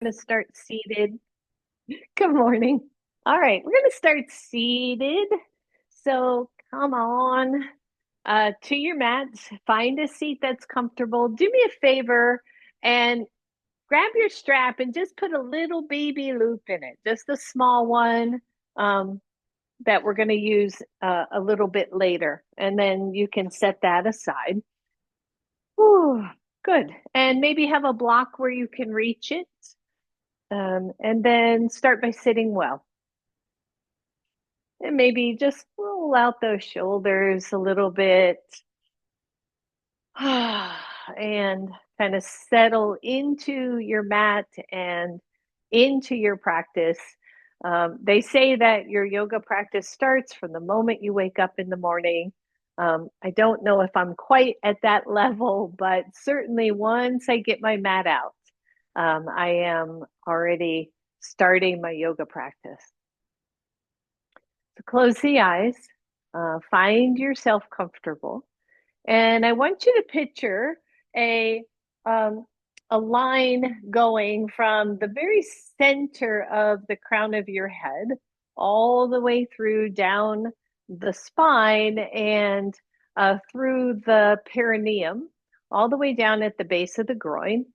going to start seated. Good morning. All right, we're going to start seated. So come on to your mats. Find a seat that's comfortable. Do me a favor and grab your strap and just put a little baby loop in it, just a small one um, that we're going to use a little bit later. And then you can set that aside. Ooh, good. And maybe have a block where you can reach it. And then start by sitting well. And maybe just roll out those shoulders a little bit and kind of settle into your mat and into your practice. They say that your yoga practice starts from the moment you wake up in the morning. I don't know if I'm quite at that level, but certainly once I get my mat out, I am already starting my yoga practice. So close the eyes, find yourself comfortable, and I want you to picture a um, a line going from the very center of the crown of your head all the way through down the spine and through the perineum, all the way down at the base of the groin.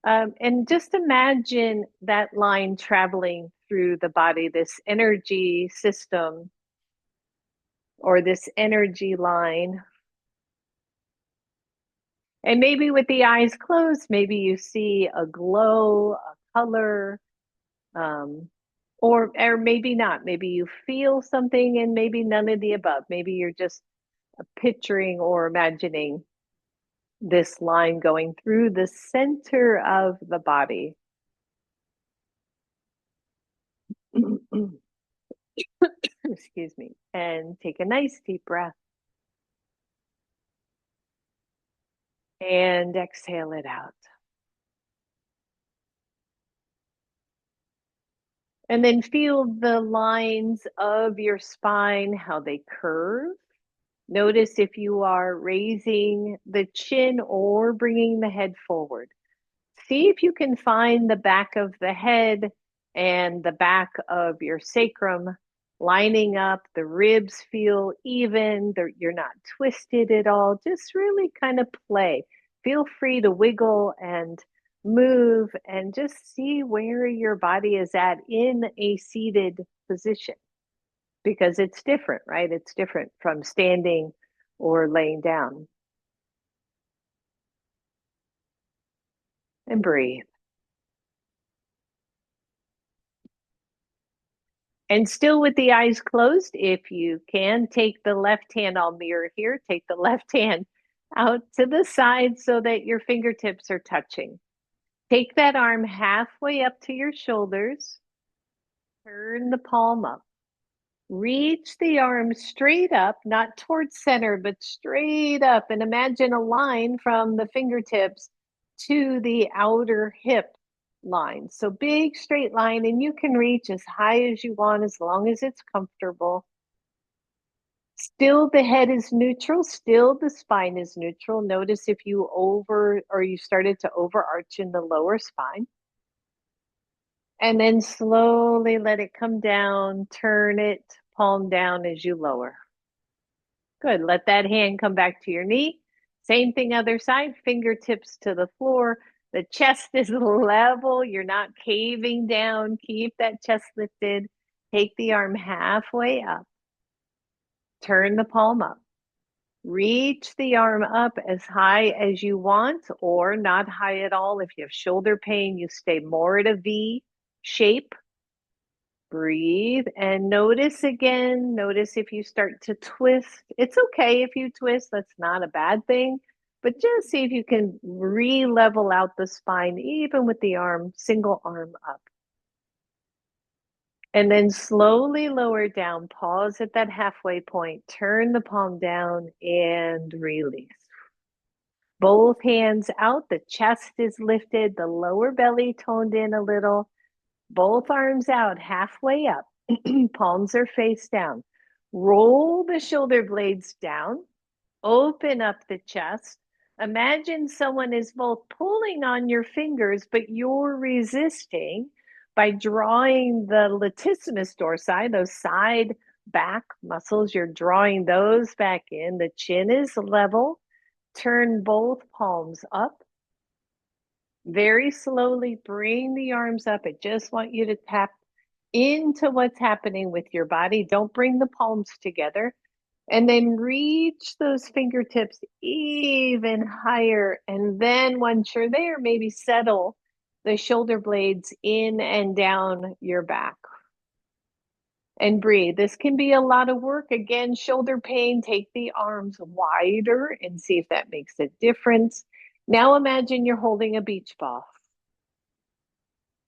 And just imagine that line traveling through the body, this energy system or this energy line. And maybe with the eyes closed, maybe you see a glow, a color, um, or maybe not. Maybe you feel something and maybe none of the above. Maybe you're just picturing or imagining this line going through the center of the body. Excuse me. And take a nice deep breath and exhale it out. And then feel the lines of your spine, how they curve. Notice if you are raising the chin or bringing the head forward. See if you can find the back of the head and the back of your sacrum lining up. The ribs feel even. You're not twisted at all. Just really kind of play. Feel free to wiggle and move and just see where your body is at in a seated position because it's different, right? It's different from standing or laying down. And breathe. And still with the eyes closed, if you can, take the left hand, I'll mirror here, take the left hand out to the side so that your fingertips are touching. Take that arm halfway up to your shoulders, turn the palm up. Reach the arm straight up, not towards center, but straight up. And imagine a line from the fingertips to the outer hip line. So big straight line, and you can reach as high as you want as long as it's comfortable. Still, the head is neutral. Still, the spine is neutral. Notice if you you started to overarch in the lower spine. And then slowly let it come down, turn it palm down as you lower. Good. Let that hand come back to your knee. Same thing, other side, fingertips to the floor. The chest is level. You're not caving down. Keep that chest lifted. Take the arm halfway up. Turn the palm up. Reach the arm up as high as you want or not high at all. If you have shoulder pain, you stay more at a V shape. Breathe and notice again. Notice if you start to twist. It's okay if you twist, that's not a bad thing. But just see if you can re-level out the spine, even with the arm, single arm up. And then slowly lower down. Pause at that halfway point. Turn the palm down and release. Both hands out. The chest is lifted. The lower belly toned in a little. Both arms out, halfway up. Palms are face down. Roll the shoulder blades down. Open up the chest. Imagine someone is both pulling on your fingers, but you're resisting by drawing the latissimus dorsi, those side back muscles. You're drawing those back in. The chin is level. Turn both palms up. Very slowly bring the arms up. I just want you to tap into what's happening with your body. Don't bring the palms together. And then reach those fingertips even higher. And then once you're there, maybe settle the shoulder blades in and down your back. And breathe. This can be a lot of work. Again, shoulder pain, take the arms wider and see if that makes a difference. Now imagine you're holding a beach ball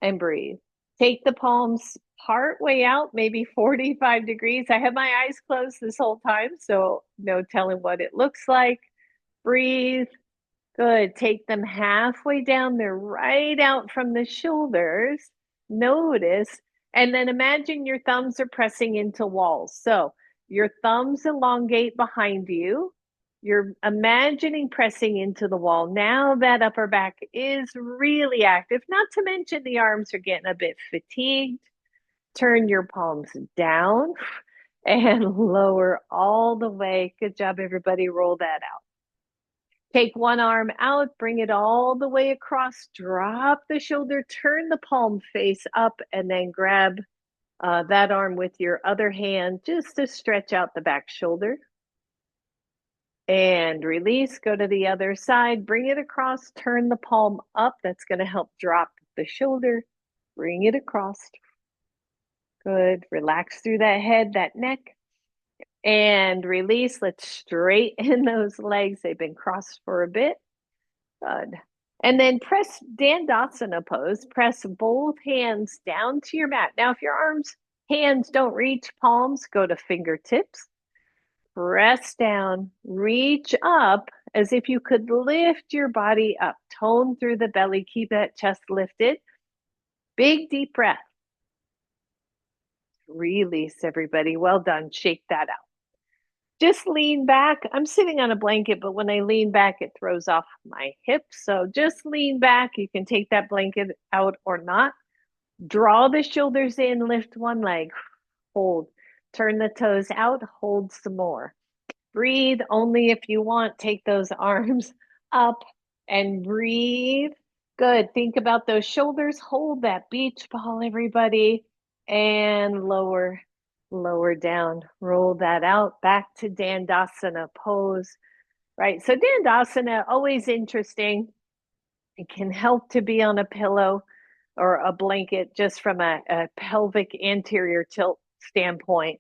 and breathe. Take the palms part way out, maybe 45 degrees. I have my eyes closed this whole time, so no telling what it looks like. Breathe. Good. Take them halfway down. They're right out from the shoulders. Notice. And then imagine your thumbs are pressing into walls. So your thumbs elongate behind you. You're imagining pressing into the wall. Now that upper back is really active, not to mention the arms are getting a bit fatigued. Turn your palms down and lower all the way. Good job, everybody. Roll that out. Take one arm out, bring it all the way across, drop the shoulder, turn the palm face up, and then grab that arm with your other hand just to stretch out the back shoulder. And release, go to the other side, bring it across, turn the palm up. That's going to help drop the shoulder. Bring it across. Good. Relax through that head, that neck. And release. Let's straighten those legs. They've been crossed for a bit. Good. And then press Dandasana pose. Press both hands down to your mat. Now, if your hands don't reach palms, go to fingertips. Press down, reach up as if you could lift your body up. Tone through the belly, keep that chest lifted. Big deep breath. Release, everybody. Well done. Shake that out. Just lean back. I'm sitting on a blanket, but when I lean back, it throws off my hips. So just lean back. You can take that blanket out or not. Draw the shoulders in, lift one leg, hold. Turn the toes out, hold some more. Breathe only if you want. Take those arms up and breathe. Good. Think about those shoulders. Hold that beach ball, everybody. And lower down. Roll that out. Back to Dandasana pose. Right. So Dandasana, always interesting. It can help to be on a pillow or a blanket just from a pelvic anterior tilt standpoint.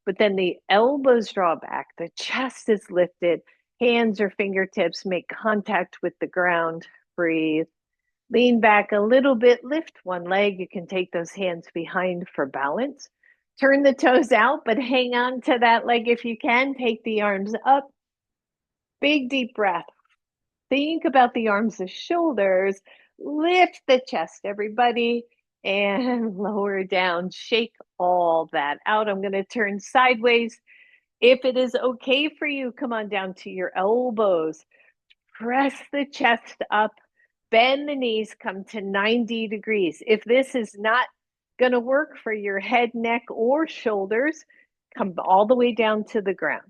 But then the elbows draw back, the chest is lifted, hands or fingertips make contact with the ground. Breathe. Lean back a little bit, lift one leg. You can take those hands behind for balance. Turn the toes out, but hang on to that leg if you can. Take the arms up. Big deep breath. Think about the arms as shoulders. Lift the chest, everybody, and lower down. Shake all that out. I'm going to turn sideways. If it is okay for you, come on down to your elbows. Press the chest up. Bend the knees. Come to 90 degrees. If this is not going to work for your head, neck, or shoulders, come all the way down to the ground.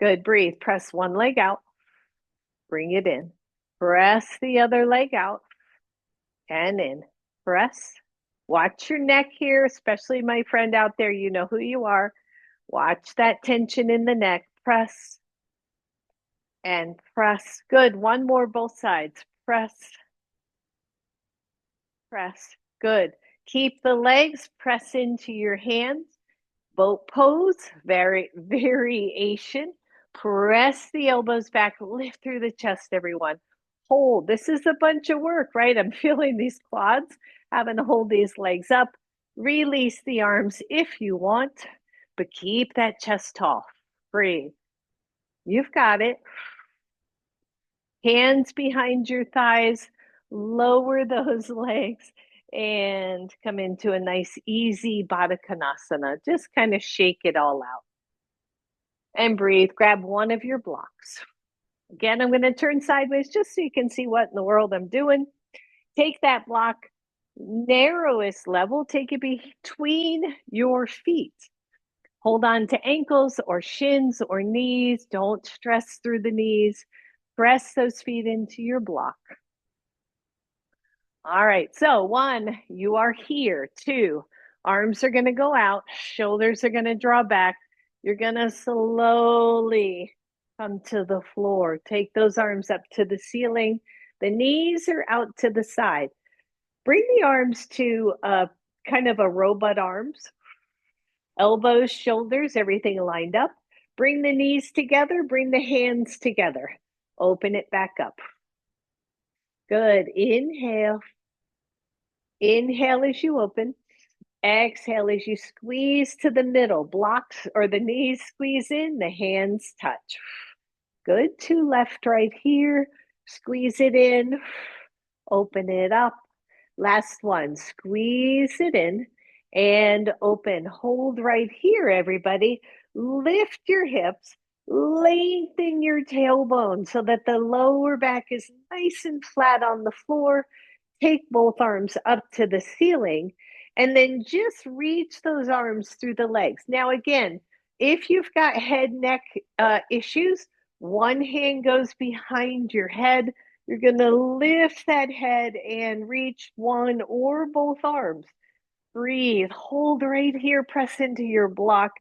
Good. Breathe. Press one leg out. Bring it in. Press the other leg out and in. Press. Watch your neck here, especially my friend out there. You know who you are. Watch that tension in the neck. Press and press. Good. One more, both sides. Press. Press. Good. Keep the legs. Press into your hands. Boat pose. Variation. Press the elbows back. Lift through the chest, everyone. Hold. This is a bunch of work, right? I'm feeling these quads, having to hold these legs up. Release the arms if you want, but keep that chest tall. Breathe. You've got it. Hands behind your thighs. Lower those legs and come into a nice, easy Baddha Konasana. Just kind of shake it all out. And breathe. Grab one of your blocks. Again, I'm going to turn sideways just so you can see what in the world I'm doing. Take that block, narrowest level, take it between your feet. Hold on to ankles or shins or knees. Don't stress through the knees. Press those feet into your block. All right, so 1, you are here. 2, arms are going to go out, shoulders are going to draw back. You're going to slowly come to the floor. Take those arms up to the ceiling. The knees are out to the side. Bring the arms to kind of a robot arms. Elbows, shoulders, everything lined up. Bring the knees together, bring the hands together. Open it back up. Good. Inhale. Inhale as you open. Exhale as you squeeze to the middle. Blocks or the knees squeeze in, the hands touch. Good. 2 left, right here. Squeeze it in. Open it up. Last one. Squeeze it in and open. Hold right here, everybody. Lift your hips. Lengthen your tailbone so that the lower back is nice and flat on the floor. Take both arms up to the ceiling and then just reach those arms through the legs. Now, again, if you've got head neck issues, one hand goes behind your head. You're going to lift that head and reach one or both arms. Breathe. Hold right here. Press into your block.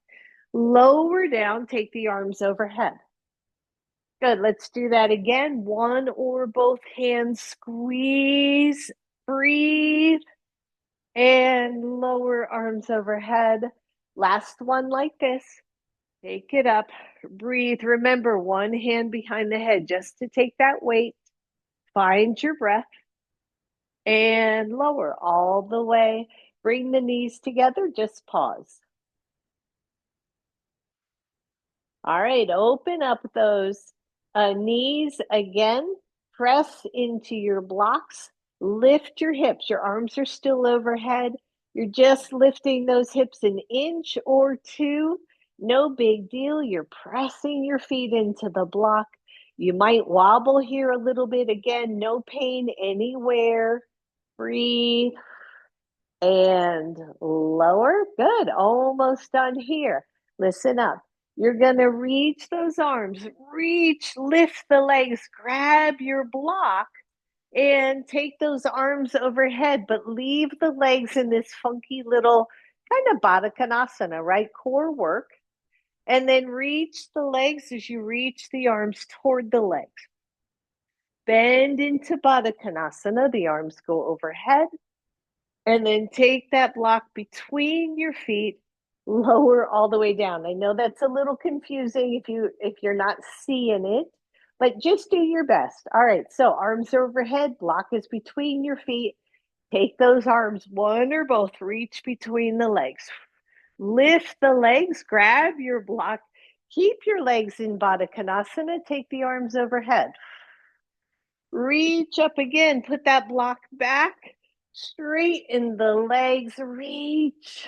Lower down. Take the arms overhead. Good. Let's do that again. One or both hands. Squeeze. Breathe. And lower arms overhead. Last one like this. Take it up. Breathe. Remember, one hand behind the head just to take that weight. Find your breath. And lower all the way. Bring the knees together. Just pause. All right, open up those knees again. Press into your blocks. Lift your hips. Your arms are still overhead. You're just lifting those hips an inch or 2. No big deal. You're pressing your feet into the block. You might wobble here a little bit. Again, no pain anywhere. Breathe and lower. Good. Almost done here. Listen up. You're going to reach those arms, reach, lift the legs, grab your block, and take those arms overhead, but leave the legs in this funky little kind of Baddha Konasana, right? Core work. And then reach the legs as you reach the arms toward the legs. Bend into Baddha Konasana. The arms go overhead. And then take that block between your feet, lower all the way down. I know that's a little confusing if you're not seeing it, but just do your best. All right, so arms overhead, block is between your feet. Take those arms, one or both, reach between the legs. Lift the legs, grab your block. Keep your legs in Baddha Konasana. Take the arms overhead. Reach up again, put that block back. Straighten the legs, reach.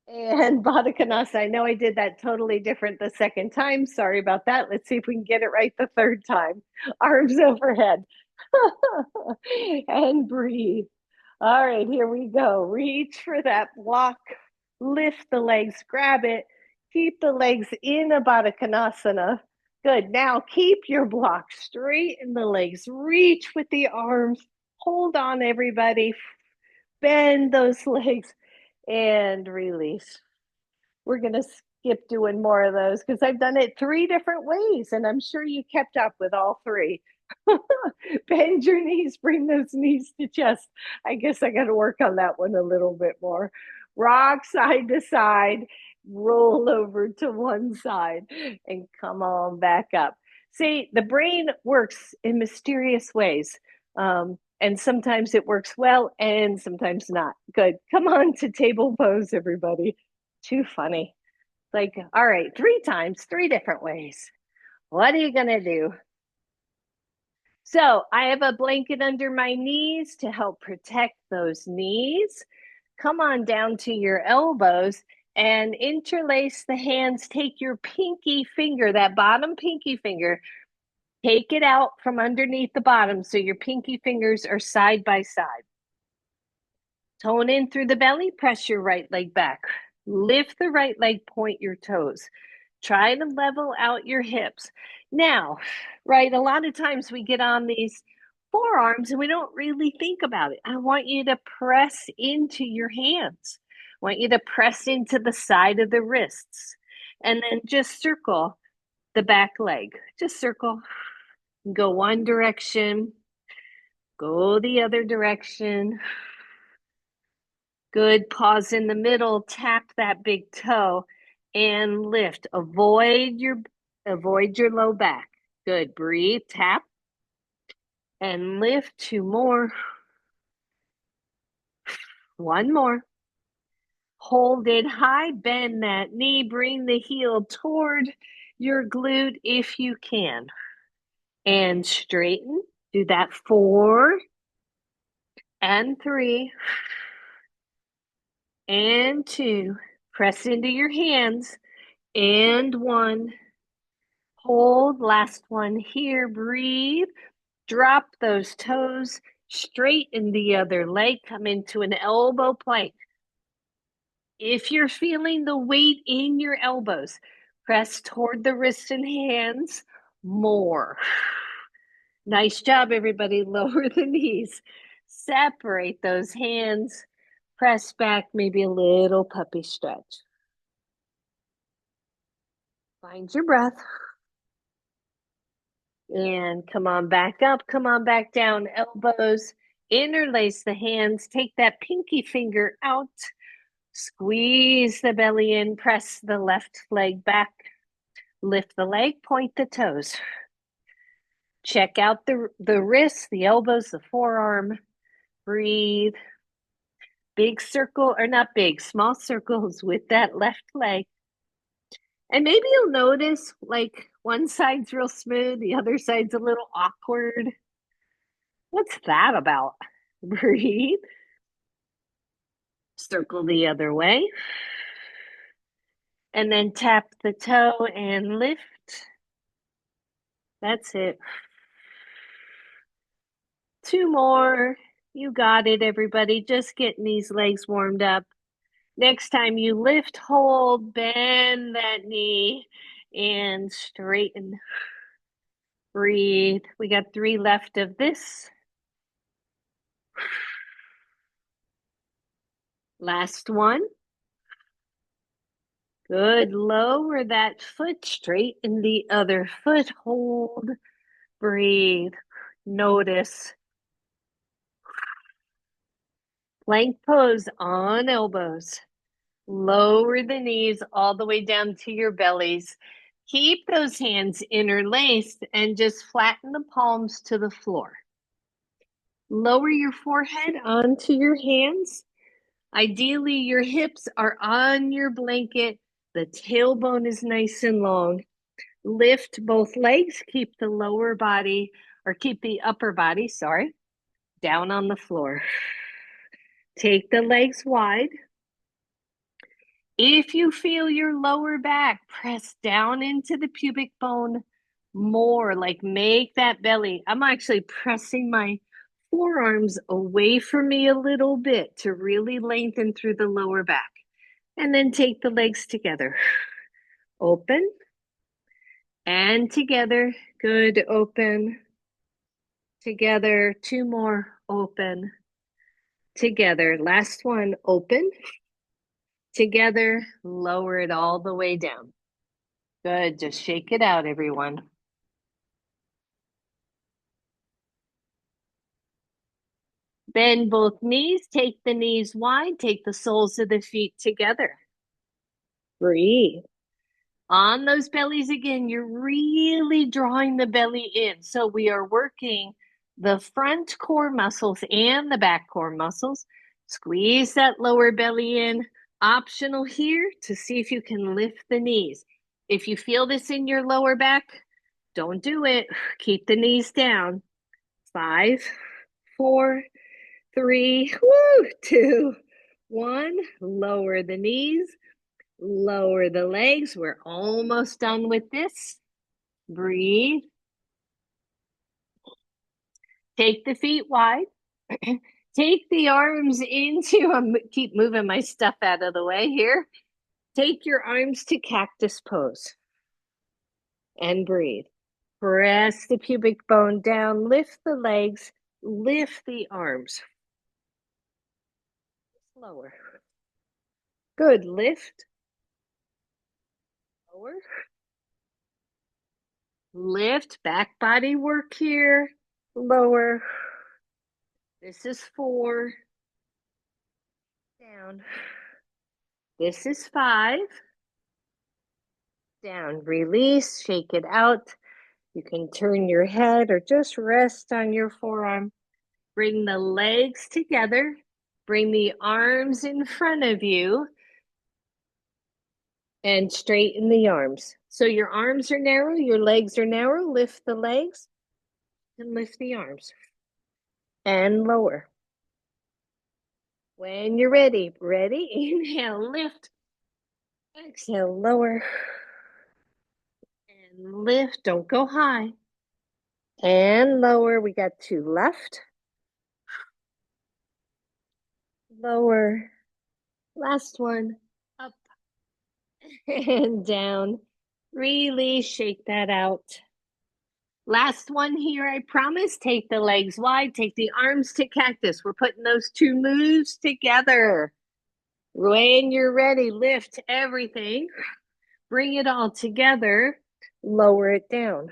And Baddha Konasana. I know I did that totally different the second time. Sorry about that. Let's see if we can get it right the third time. Arms overhead. And breathe. All right, here we go. Reach for that block. Lift the legs, grab it. Keep the legs in a Baddha Konasana. Good. Now keep your block, straighten the legs, reach with the arms. Hold on, everybody. Bend those legs and release. We're going to skip doing more of those because I've done it 3 different ways and I'm sure you kept up with all 3. Bend your knees, bring those knees to chest. I guess I got to work on that one a little bit more. Rock side to side, roll over to one side and come on back up. See, the brain works in mysterious ways. And sometimes it works well and sometimes not. Good. Come on to table pose, everybody. Too funny. Like, all right, 3 times, 3 different ways. What are you going to do? So I have a blanket under my knees to help protect those knees. Come on down to your elbows and interlace the hands. Take your pinky finger, that bottom pinky finger, Take it out from underneath the bottom so your pinky fingers are side by side. Tone in through the belly, press your right leg back. Lift the right leg, point your toes. Try to level out your hips. Now, right, a lot of times we get on these forearms and we don't really think about it. I want you to press into your hands. I want you to press into the side of the wrists and then just circle the back leg. Just circle. Go one direction, go the other direction. Good. Pause in the middle, tap that big toe and lift. Avoid your low back. Good. Breathe, tap and lift. Two more. One more. Hold it high, bend that knee, bring the heel toward your glute if you can. And straighten. Do that 4 and 3 and 2. Press into your hands and 1. Hold. Last one here. Breathe. Drop those toes. Straighten the other leg. Come into an elbow plank. If you're feeling the weight in your elbows, press toward the wrists and hands more. Nice job, everybody. Lower the knees. Separate those hands. Press back, maybe a little puppy stretch. Find your breath. And come on back up, come on back down, elbows, interlace the hands, take that pinky finger out, squeeze the belly in, press the left leg back, lift the leg, point the toes. Check out the wrists, the elbows, the forearm, breathe. Big circle, or not big, small circles with that left leg. And maybe you'll notice like one side's real smooth, the other side's a little awkward. What's that about? Breathe. Circle the other way. And then tap the toe and lift. That's it. 2 more. You got it, everybody. Just getting these legs warmed up. Next time you lift, hold, bend that knee, and straighten. Breathe. We got 3 left of this. Last one. Good. Lower that foot, straighten the other foot, hold, breathe, notice. Plank pose on elbows. Lower the knees all the way down to your bellies. Keep those hands interlaced and just flatten the palms to the floor. Lower your forehead onto your hands. Ideally, your hips are on your blanket. The tailbone is nice and long. Lift both legs. Keep the lower body, or keep the upper body, sorry, down on the floor. Take the legs wide. If you feel your lower back, press down into the pubic bone more, like make that belly. I'm actually pressing my forearms away from me a little bit to really lengthen through the lower back. And then take the legs together. Open and together. Good. Open. Together. 2 more. Open. Together. Last one. Open. Together. Lower it all the way down. Good. Just shake it out, everyone. Bend both knees. Take the knees wide. Take the soles of the feet together. Breathe. On those bellies again, you're really drawing the belly in. So we are working the front core muscles and the back core muscles. Squeeze that lower belly in. Optional here to see if you can lift the knees. If you feel this in your lower back, don't do it. Keep the knees down. 5, 4, 3, 2, 1. Lower the knees. Lower the legs. We're almost done with this. Breathe. Take the feet wide. Take the arms into, keep moving my stuff out of the way here. Take your arms to cactus pose and breathe. Press the pubic bone down, lift the legs, lift the arms. Lower. Good, lift. Lower. Lift, back body work here. Lower. This is 4. Down. This is 5. Down, release, shake it out. You can turn your head or just rest on your forearm. Bring the legs together. Bring the arms in front of you and straighten the arms. So your arms are narrow, your legs are narrow. Lift the legs and lift the arms. And lower. When you're ready, inhale, lift. Exhale, lower. And lift, don't go high. And lower, we got 2 left. Lower. Last one, up and down. Really shake that out. Last one here, I promise. Take the legs wide, take the arms to cactus. We're putting those 2 moves together. When you're ready, lift everything. Bring it all together. Lower it down.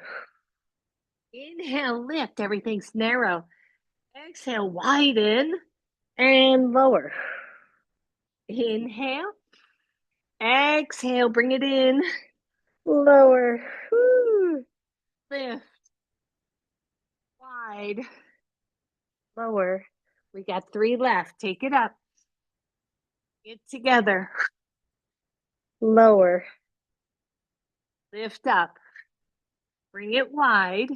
Inhale, lift. Everything's narrow. Exhale, widen and lower. Inhale. Exhale, bring it in. Lower. Woo. Lift. Wide. Lower. We got 3 left. Take it up. Get together. Lower. Lift up. Bring it wide.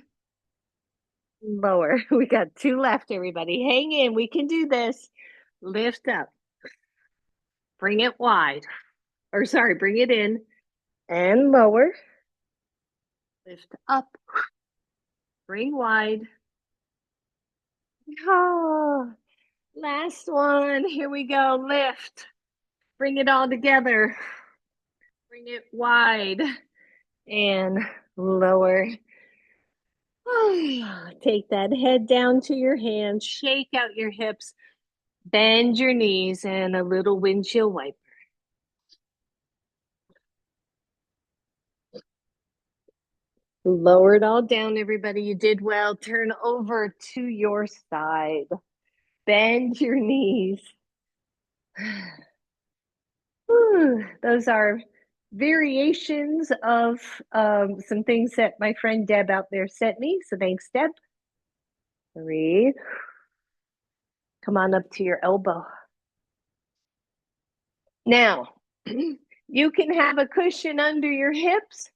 Lower. We got 2 left, everybody. Hang in. We can do this. Lift up. Bring it wide. Or sorry, bring it in. And lower. Lift up. Bring wide. Oh, last one. Here we go. Lift. Bring it all together. Bring it wide. And lower. Oh, take that head down to your hands. Shake out your hips. Bend your knees and a little windshield wiper. Lower it all down, everybody. You did well. Turn over to your side. Bend your knees. Those are variations of some things that my friend Deb out there sent me. So thanks, Deb. Breathe. Come on up to your elbow. Now, you can have a cushion under your hips.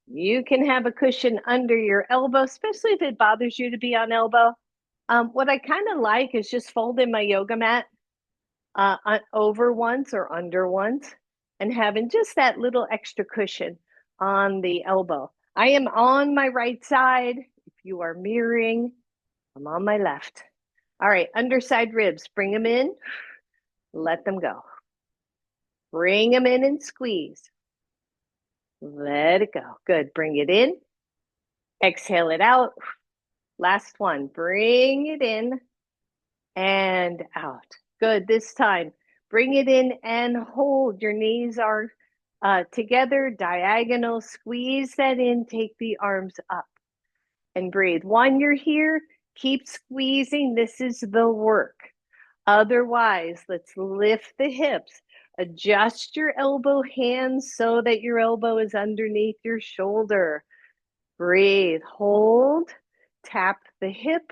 You can have a cushion under your elbow, especially if it bothers you to be on elbow. What I kind of like is just folding my yoga mat over once or under once and having just that little extra cushion on the elbow. I am on my right side. If you are mirroring, I'm on my left. All right, underside ribs, bring them in, let them go. Bring them in and squeeze. Let it go. Good, bring it in. Exhale it out. Last one, bring it in and out. Good, this time, bring it in and hold. Your knees are together, diagonal. Squeeze that in, take the arms up and breathe. While you're here, keep squeezing. This is the work. Otherwise, let's lift the hips. Adjust your elbow hands so that your elbow is underneath your shoulder. Breathe, hold, tap the hip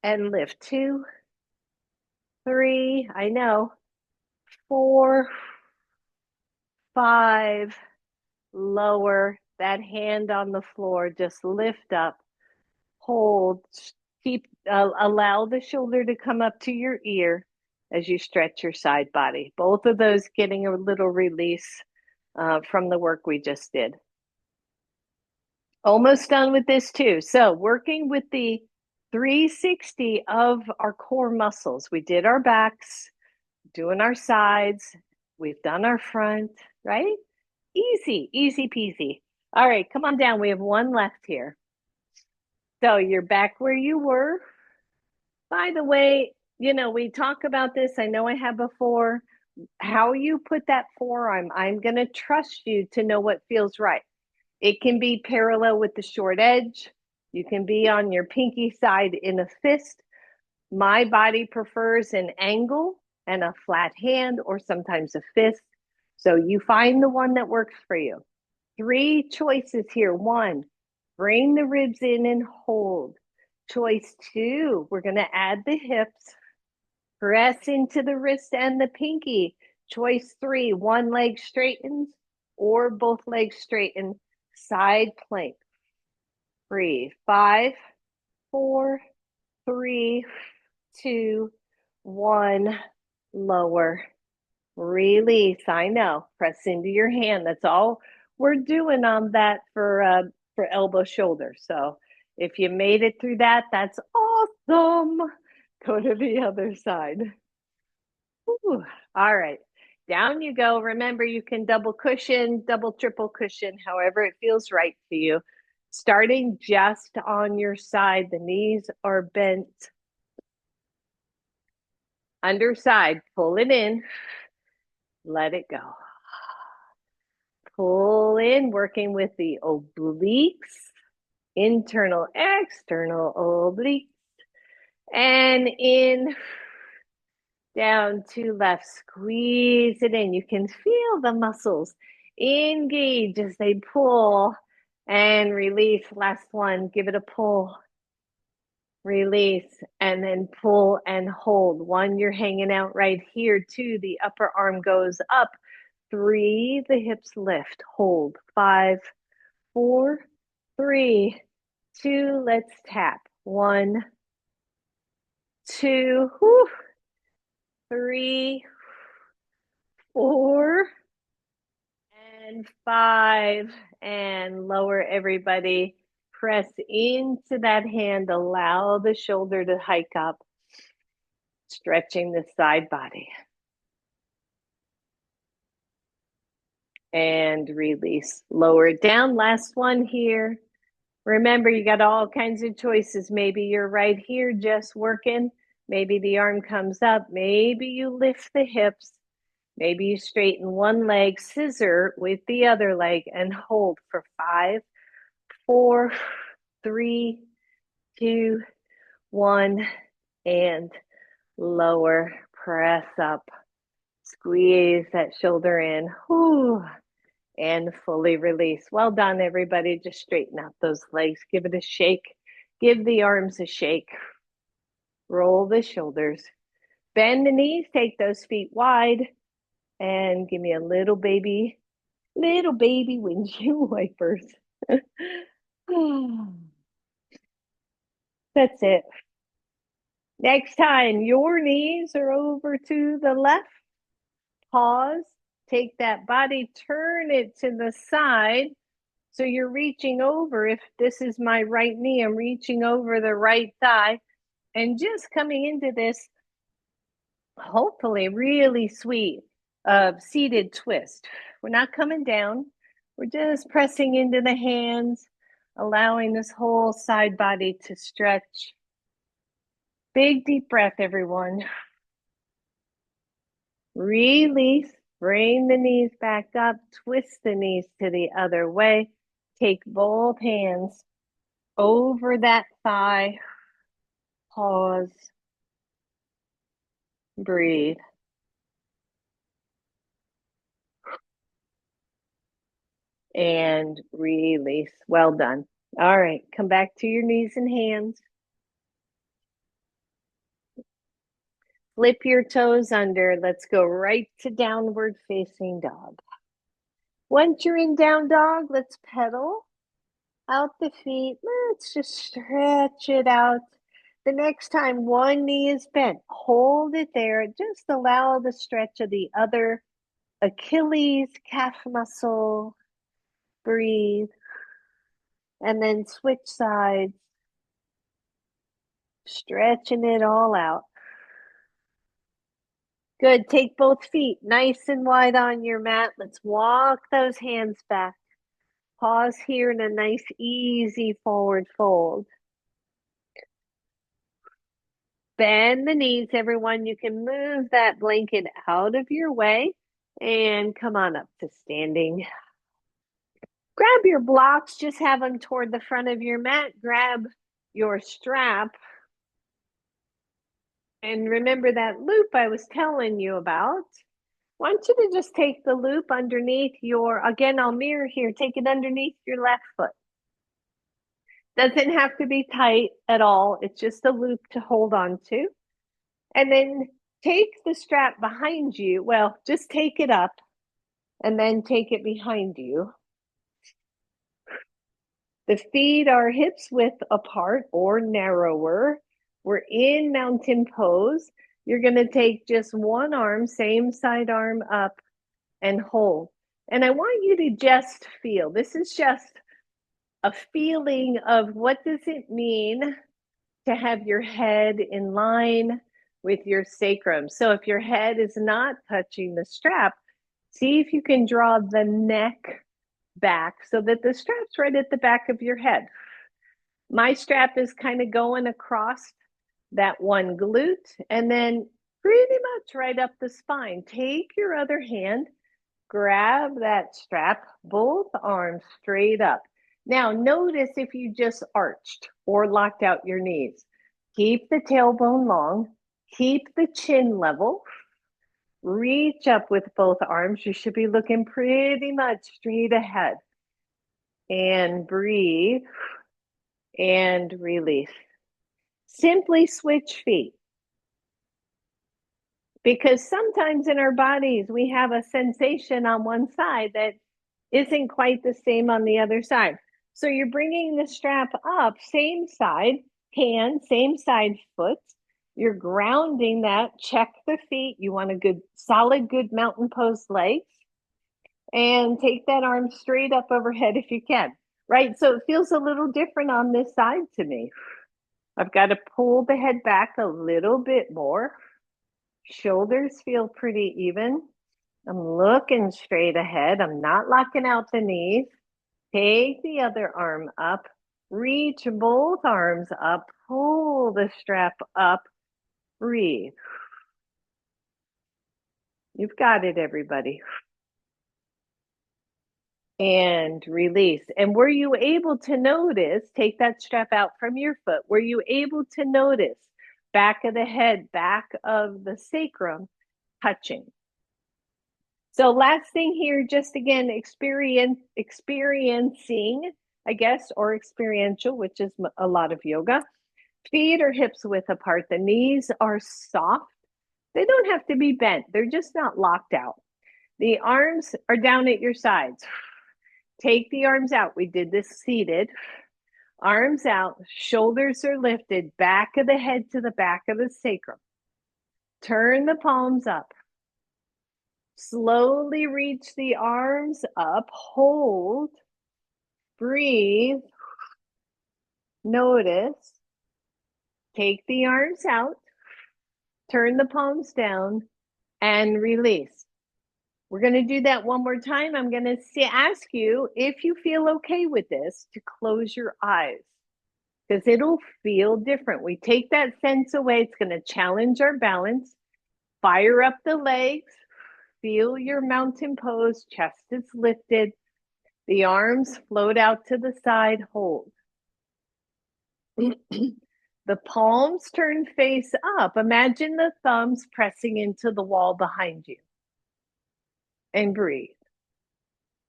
and lift. 2, 3, I know, 4, 5, lower, that hand on the floor, just lift up, hold, keep, allow the shoulder to come up to your ear as you stretch your side body. Both of those getting a little release from the work we just did. Almost done with this too. So working with the 360 of our core muscles. We did our backs, doing our sides, we've done our front, right? Easy, easy peasy. All right, come on down. We have one left here. So you're back where you were. By the way, we talk about this. I know I have before. How you put that forearm, I'm going to trust you to know what feels right. It can be parallel with the short edge. You can be on your pinky side in a fist. My body prefers an angle and a flat hand or sometimes a fist. So you find the one that works for you. 3 choices here. 1, bring the ribs in and hold. Choice 2, we're going to add the hips. Press into the wrist and the pinky. Choice 3, one leg straightens or both legs straighten. Side plank. Breathe. 5, 4, 3, 2, 1. Lower. Release. I know. Press into your hand. That's all we're doing on that for elbow shoulder. So if you made it through that, that's awesome. Go to the other side. Ooh, all right. Down you go. Remember, you can double cushion, double, triple cushion, however it feels right to you. Starting just on your side, the knees are bent. Underside, pull it in, let it go. Pull in, working with the obliques, internal, external obliques, and in, down to left, squeeze it in. You can feel the muscles engage as they pull and release. Last one, give it a pull, release, and then pull and hold. 1, you're hanging out right here. 2, the upper arm goes up. 3, the hips lift, hold. 5, 4, 3, 2, let's tap. 1, 2, 3, 4, and 5, and lower, everybody. Press into that hand, allow the shoulder to hike up, stretching the side body. And release. Lower it down. Last one here. Remember, you got all kinds of choices. Maybe you're right here just working. Maybe the arm comes up. Maybe you lift the hips. Maybe you straighten one leg, scissor with the other leg, and hold for 5, 4, 3, 2, 1, and lower. Press up. Squeeze that shoulder in. Whew. And fully release. Well done, everybody. Just straighten out those legs. Give it a shake. Give the arms a shake. Roll the shoulders. Bend the knees. Take those feet wide. And give me a little baby windshield wipers. That's it. Next time your knees are over to the left, pause. Take that body, turn it to the side. So you're reaching over. If this is my right knee, I'm reaching over the right thigh and just coming into this, hopefully really sweet seated twist. We're not coming down. We're just pressing into the hands, allowing this whole side body to stretch. Big deep breath, everyone. Release. Bring the knees back up. Twist the knees to the other way. Take both hands over that thigh. Pause. Breathe. And release. Well done. All right, come back to your knees and hands. Flip your toes under. Let's go right to downward facing dog. Once you're in down dog, let's pedal out the feet. Let's just stretch it out. The next time one knee is bent, hold it there. Just allow the stretch of the other Achilles, calf muscle. Breathe. And then switch sides. Stretching it all out. Good. Take both feet nice and wide on your mat. Let's walk those hands back. Pause here in a nice, easy forward fold. Bend the knees, everyone. You can move that blanket out of your way and come on up to standing. Grab your blocks, just have them toward the front of your mat. Grab your strap. And remember that loop I was telling you about. I want you to just take the loop underneath your, again, I'll mirror here, take it underneath your left foot. Doesn't have to be tight at all. It's just a loop to hold on to. And then take the strap behind you. Well, just take it up and then take it behind you. The feet are hips width apart or narrower. We're in mountain pose. You're going to take just one arm, same side arm up and hold. And I want you to just feel. This is just a feeling of what does it mean to have your head in line with your sacrum. So if your head is not touching the strap, see if you can draw the neck back so that the strap's right at the back of your head. My strap is kind of going across that one glute and then pretty much right up the spine. Take your other hand, grab that strap, both arms straight up. Now, notice if you just arched or locked out your knees. Keep the tailbone long, keep the chin level, reach up with both arms. You should be looking pretty much straight ahead. And breathe and release. Simply switch feet. Because sometimes in our bodies, we have a sensation on one side that isn't quite the same on the other side. So you're bringing the strap up, same side, hand, same side foot. You're grounding that. Check the feet. You want a good, solid, good mountain pose legs. And take that arm straight up overhead if you can. Right? So it feels a little different on this side to me. I've got to pull the head back a little bit more. Shoulders feel pretty even. I'm looking straight ahead. I'm not locking out the knees. Take the other arm up. Reach both arms up. Pull the strap up. Breathe. You've got it, everybody. And release. And were you able to notice, take that strap out from your foot, were you able to notice back of the head, back of the sacrum touching? So last thing here, just again, experiencing, I guess, or experiential, which is a lot of yoga. Feet are hips width apart. The knees are soft. They don't have to be bent. They're just not locked out. The arms are down at your sides. Take the arms out. We did this seated. Arms out. Shoulders are lifted. Back of the head to the back of the sacrum. Turn the palms up. Slowly reach the arms up. Hold. Breathe. Notice. Take the arms out. Turn the palms down and release. We're going to do that one more time. I'm going to ask you, if you feel okay with this, to close your eyes because it'll feel different. We take that sense away. It's going to challenge our balance. Fire up the legs. Feel your mountain pose. Chest is lifted. The arms float out to the side. Hold. The palms turn face up. Imagine the thumbs pressing into the wall behind you. And breathe.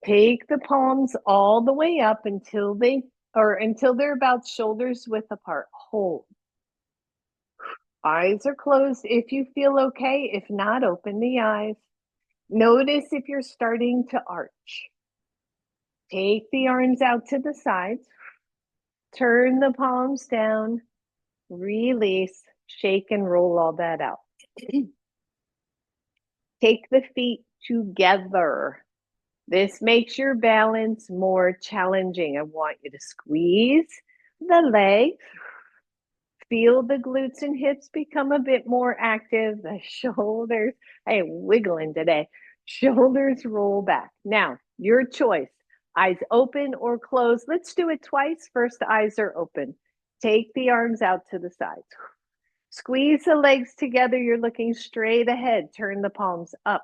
Take the palms all the way up until they're about shoulders width apart. Hold. Eyes are closed if you feel okay. If not, open the eyes. Notice if you're starting to arch. Take the arms out to the sides. Turn the palms down. Release. Shake and roll all that out. Take the feet together. This makes your balance more challenging. I want you to squeeze the legs. Feel the glutes and hips become a bit more active. The shoulders, I am wiggling today. Shoulders roll back. Now, your choice. Eyes open or closed. Let's do it twice. First, the eyes are open. Take the arms out to the sides. Squeeze the legs together. You're looking straight ahead. Turn the palms up.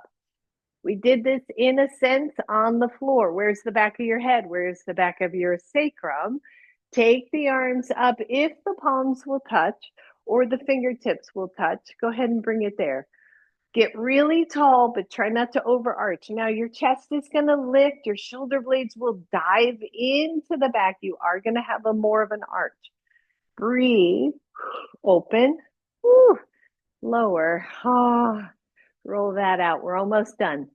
We did this in a sense on the floor. Where's the back of your head? Where's the back of your sacrum? Take the arms up. If the palms will touch or the fingertips will touch, go ahead and bring it there. Get really tall, but try not to overarch. Now your chest is going to lift. Your shoulder blades will dive into the back. You are going to have a more of an arch. Breathe. Open. Woo. Lower. Oh, roll that out. We're almost done.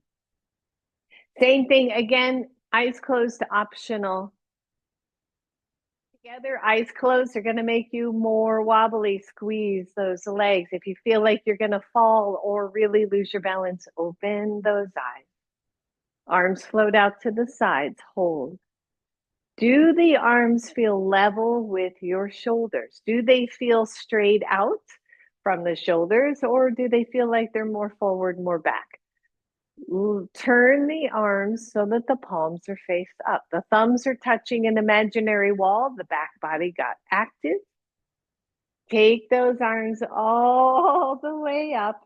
Same thing again, eyes closed, optional. Together, eyes closed are going to make you more wobbly. Squeeze those legs. If you feel like you're going to fall or really lose your balance, open those eyes. Arms float out to the sides. Hold. Do the arms feel level with your shoulders? Do they feel straight out from the shoulders, or do they feel like they're more forward, more back? Turn the arms so that the palms are faced up. The thumbs are touching an imaginary wall. The back body got active. Take those arms all the way up.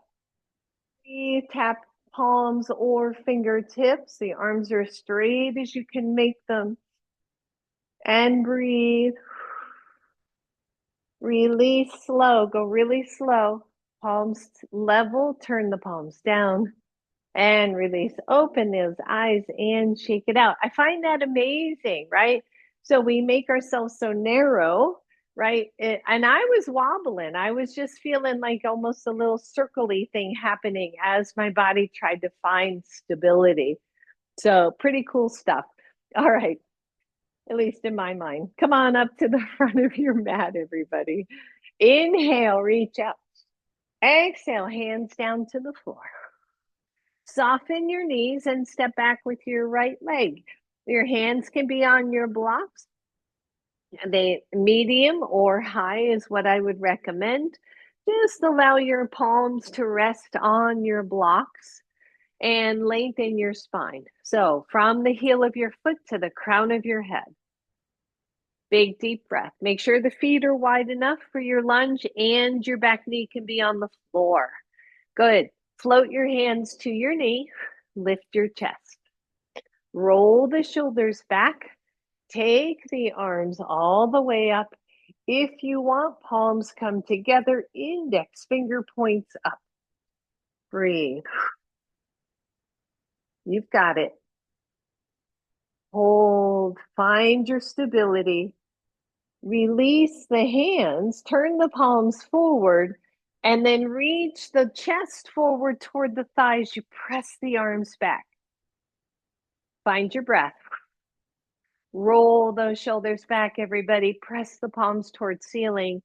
Breathe, tap palms or fingertips. The arms are as straight as you can make them. And breathe. Release slow. Go really slow. Palms level. Turn the palms down. And release. Open those eyes and shake it out. I find that amazing, right? So we make ourselves so narrow, right? And I was wobbling. I was just feeling like almost a little circly thing happening as my body tried to find stability. So pretty cool stuff. All right. At least in my mind. Come on up to the front of your mat, everybody. Inhale, reach out. Exhale, hands down to the floor. Soften your knees and step back with your right leg. Your hands can be on your blocks. They medium or high is what I would recommend. Just allow your palms to rest on your blocks and lengthen your spine. So from the heel of your foot to the crown of your head. Big deep breath. Make sure the feet are wide enough for your lunge and your back knee can be on the floor. Good. Float your hands to your knee. Lift your chest. Roll the shoulders back. Take the arms all the way up. If you want, palms come together, index finger points up. Breathe. You've got it. Hold. Find your stability. Release the hands. Turn the palms forward. And then reach the chest forward toward the thighs. You press the arms back. Find your breath. Roll those shoulders back, everybody. Press the palms towards ceiling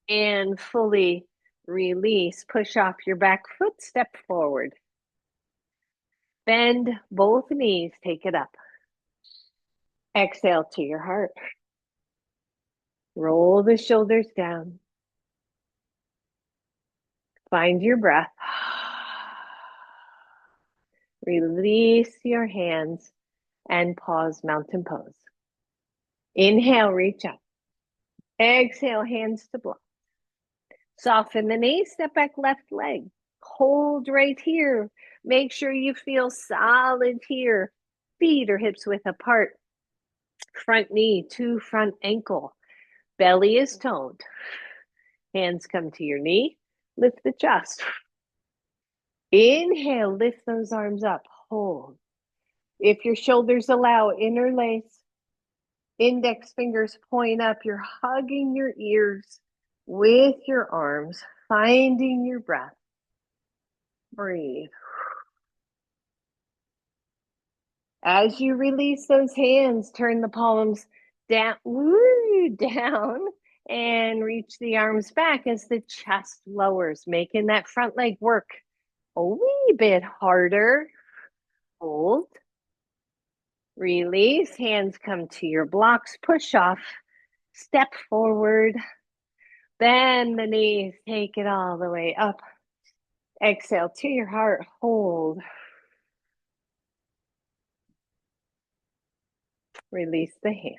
and fully release. Push off your back foot, step forward. Bend both knees, take it up. Exhale to your heart. Roll the shoulders down. Find your breath. Release your hands and pause mountain pose. Inhale, reach up. Exhale, hands to block. Soften the knee, step back left leg. Hold right here. Make sure you feel solid here. Feet or hips width apart. Front knee to front ankle. Belly is toned. Hands come to your knee. Lift the chest. Inhale, lift those arms up. Hold. If your shoulders allow, interlace. Index fingers point up. You're hugging your ears with your arms, finding your breath. Breathe. As you release those hands, turn the palms down, down and reach the arms back as the chest lowers, making that front leg work a wee bit harder. Hold. Release, hands come to your blocks, push off, step forward, Bend the knees, take it all the way up. Exhale to your heart, hold. Release the hand.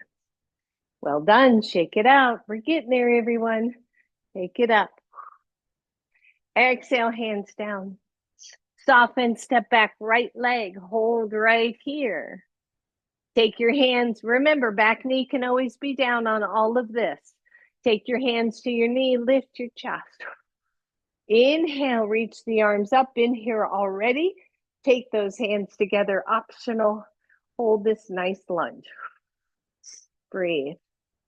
Well done, shake it out. We're getting there, everyone. Take it up. Exhale, hands down. Soften, step back, right leg, hold right here. Take your hands, remember, back knee can always be down on all of this. Take your hands to your knee, lift your chest. Inhale, reach the arms up in here already. Take those hands together, optional. Hold this nice lunge. Breathe.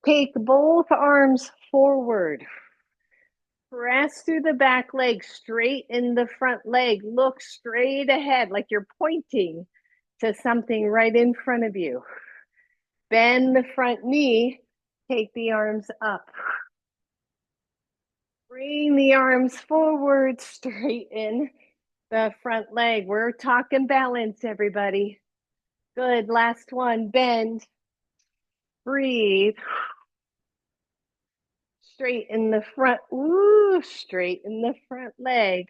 Take both arms forward. Press through the back leg, straighten the front leg. Look straight ahead like you're pointing to something right in front of you. Bend the front knee, take the arms up. Bring the arms forward, straighten the front leg. We're talking balance, everybody. Good, last one, bend. Breathe. Straighten the front, straighten the front leg.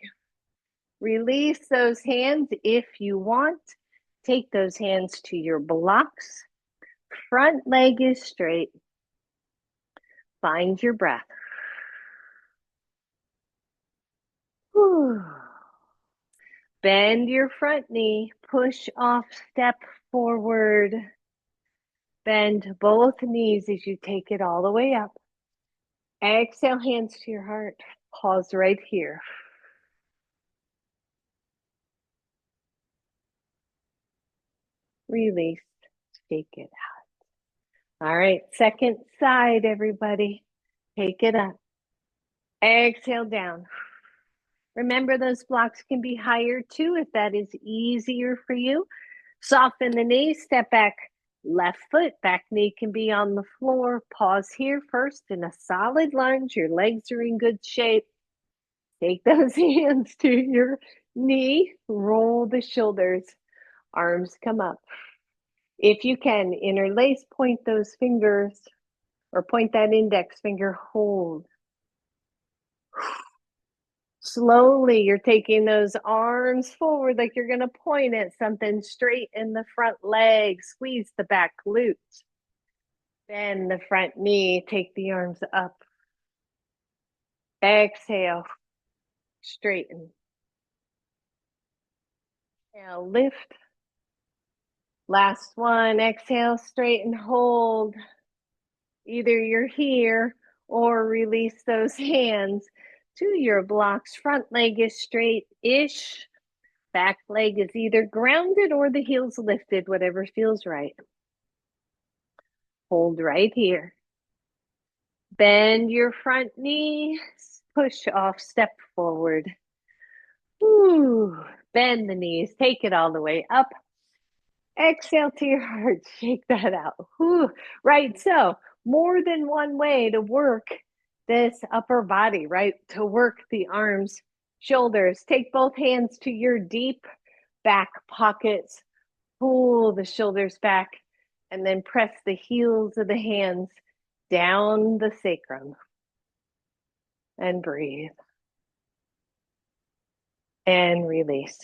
Release those hands if you want. Take those hands to your blocks. Front leg is straight. Find your breath. Whew. Bend your front knee, push off, step forward. Bend both knees as you take it all the way up. Exhale, hands to your heart. Pause right here. Release, shake it out. All right, second side, everybody. Take it up. Exhale down. Remember, those blocks can be higher too if that is easier for you. Soften the knees, step back. Left foot, back knee can be on the floor. Pause here first in a solid lunge. Your legs are in good shape. Take those hands to your knee. Roll the shoulders. Arms come up. If you can, interlace, point those fingers or point that index finger, hold. Slowly, you're taking those arms forward like you're going to point at something. Straight in the front leg. Squeeze the back glute. Bend the front knee. Take the arms up. Exhale. Straighten. Exhale, lift. Last one. Exhale, straighten, hold. Either you're here or release those hands to your blocks. Front leg is straight-ish. Back leg is either grounded or the heels lifted, whatever feels right. Hold right here. Bend your front knee, push off, step forward. Ooh, bend the knees, take it all the way up. Exhale to your heart, shake that out. Ooh, right, so more than one way to work this upper body, right? To work the arms, shoulders. Take both hands to your deep back pockets. Pull the shoulders back and then press the heels of the hands down the sacrum and breathe and release.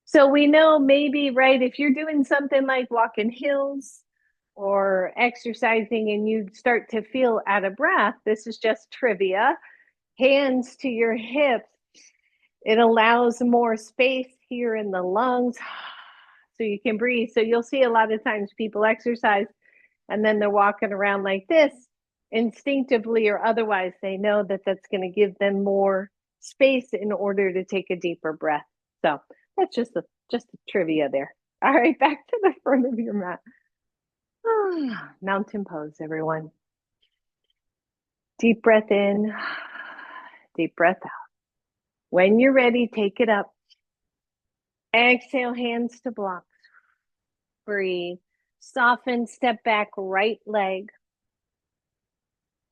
So we know maybe, right, if you're doing something like walking hills or exercising and you start to feel out of breath, this is just trivia. Hands to your hips. It allows more space here in the lungs so you can breathe. So you'll see a lot of times people exercise and then they're walking around like this instinctively or otherwise. They know that that's going to give them more space in order to take a deeper breath. So that's just a trivia there. All right, back to the front of your mat. Mountain pose, everyone. Deep breath in, deep breath out. When you're ready, take it up. Exhale, hands to blocks. Breathe. Soften, step back, right leg.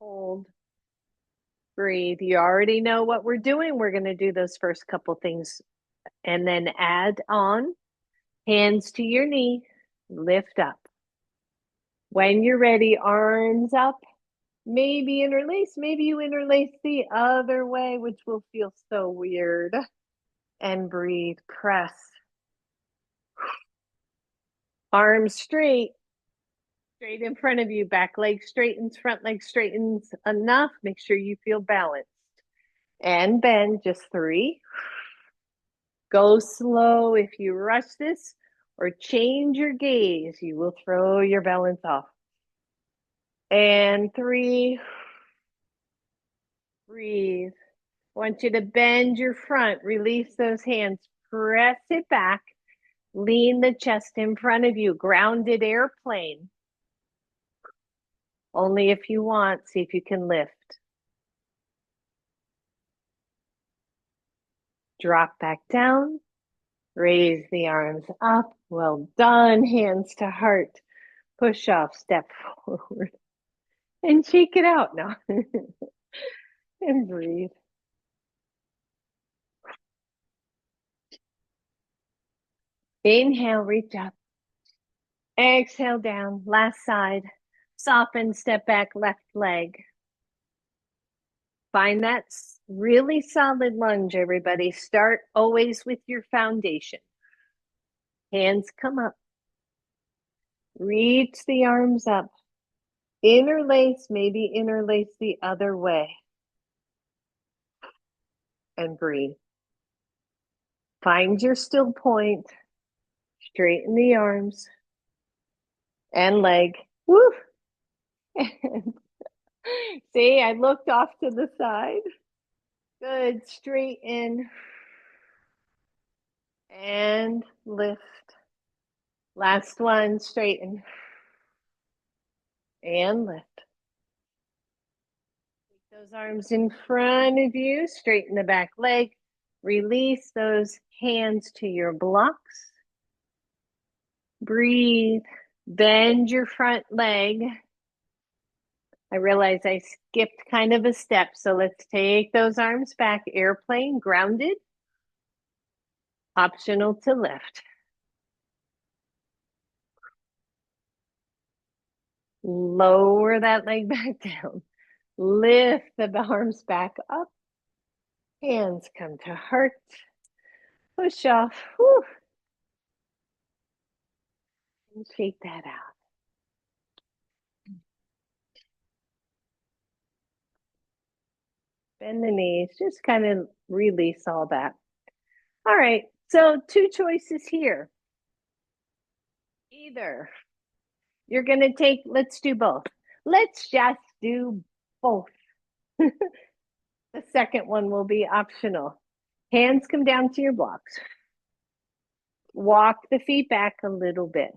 Hold. Breathe. You already know what we're doing. We're going to do those first couple things and then add on. Hands to your knee. Lift up. When you're ready, arms up. Maybe interlace, maybe you interlace the other way, which will feel so weird. And breathe, press. Arms straight, straight in front of you, back leg straightens, front leg straightens enough. Make sure you feel balanced. And bend, just 3. Go slow. If you rush this or change your gaze, you will throw your balance off. And 3. Breathe. I want you to bend your front, release those hands, press it back, lean the chest in front of you, grounded airplane. Only if you want, see if you can lift. Drop back down, raise the arms up. Well done, hands to heart. Push off, step forward, and shake it out now. And breathe. Inhale, reach up. Exhale down, last side. Soften, step back, left leg. Find that really solid lunge, everybody. Start always with your foundation. Hands come up. Reach the arms up. Interlace, maybe interlace the other way. And breathe. Find your still point. Straighten the arms and leg. Woo! And see, I looked off to the side. Good. Straighten and lift. Last one. Straighten and lift. Take those arms in front of you. Straighten the back leg. Release those hands to your blocks. Breathe. Bend your front leg. I realize I skipped kind of a step, so let's take those arms back. Airplane, grounded. Optional to lift. Lower that leg back down. Lift the arms back up. Hands come to heart. Push off. Whew. And shake that out. Bend the knees. Just kind of release all that. All right. So 2 choices here. Either you're going to take, let's do both. Let's just do both. The second one will be optional. Hands come down to your blocks. Walk the feet back a little bit.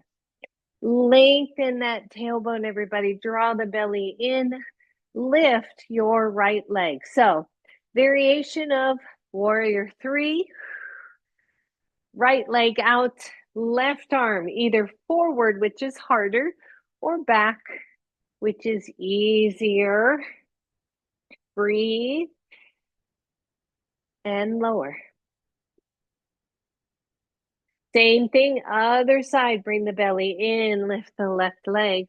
Lengthen that tailbone, everybody. Draw the belly in. Lift your right leg. So, variation of warrior 3. Right leg out, left arm either forward, which is harder, or back, which is easier. Breathe and lower. Same thing, other side. Bring the belly in, lift the left leg.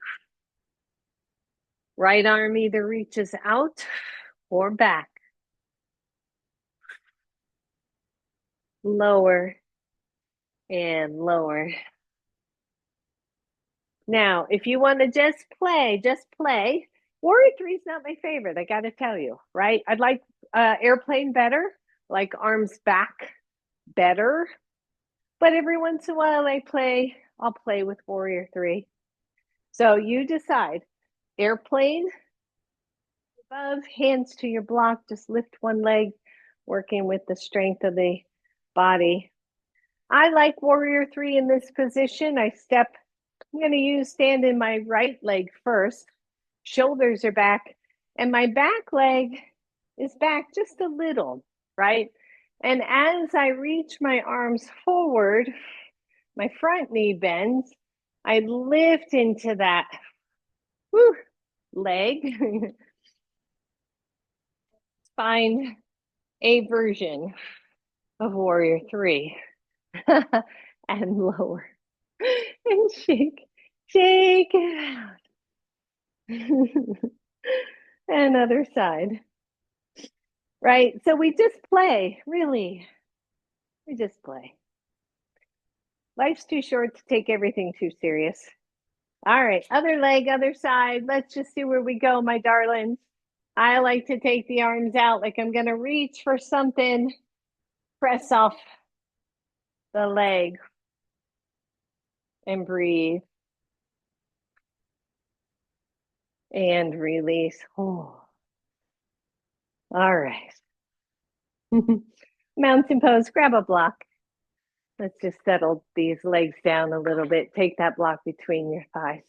Right arm either reaches out or back. Lower and lower. Now, if you want to just play. Warrior 3 is not my favorite, I got to tell you, right? I'd like airplane better, like arms back better. But every once in a while I'll play with warrior 3. So you decide. Airplane, above, hands to your block, just lift one leg, working with the strength of the body. I like warrior 3 in this position. I'm going to stand in my right leg first. Shoulders are back, and my back leg is back just a little, right? And as I reach my arms forward, my front knee bends. I lift into that leg. Find a version of warrior 3 and lower and shake it out. And other side. Right? So we just play, really. We just play. Life's too short to take everything too serious. All right, other leg, other side. Let's just see where we go, my darlings. I like to take the arms out like I'm going to reach for something, press off the leg, and breathe and release. Oh, all right. Mountain pose, grab a block. Let's just settle these legs down a little bit. Take that block between your thighs.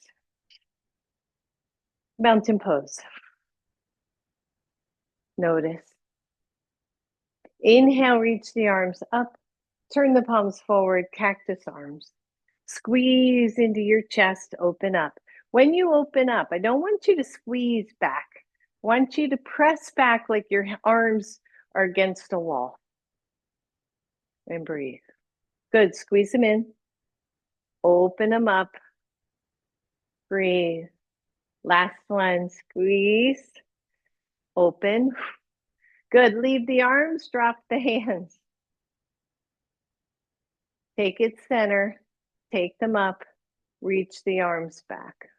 Mountain pose. Notice. Inhale, reach the arms up. Turn the palms forward, cactus arms. Squeeze into your chest, open up. When you open up, I don't want you to squeeze back. I want you to press back like your arms are against a wall. And breathe. Good. Squeeze them in. Open them up. Breathe. Last one. Squeeze. Open. Good. Leave the arms. Drop the hands. Take it center. Take them up. Reach the arms back.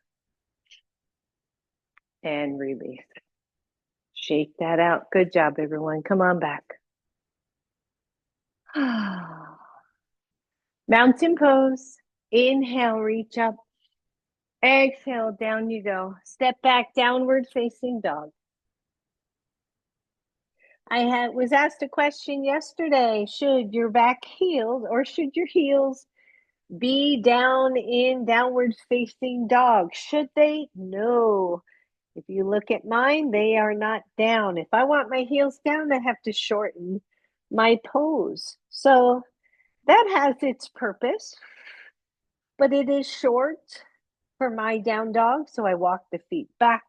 And release. Shake that out. Good job, everyone. Come on back. Mountain pose. Inhale, reach up. Exhale, down you go. Step back, downward facing dog. I was asked a question yesterday. Should your back heels or should your heels be down in downward facing dog? Should they? No. If you look at mine, they are not down. If I want my heels down, I have to shorten my pose. So that has its purpose, but it is short for my down dog. So I walk the feet back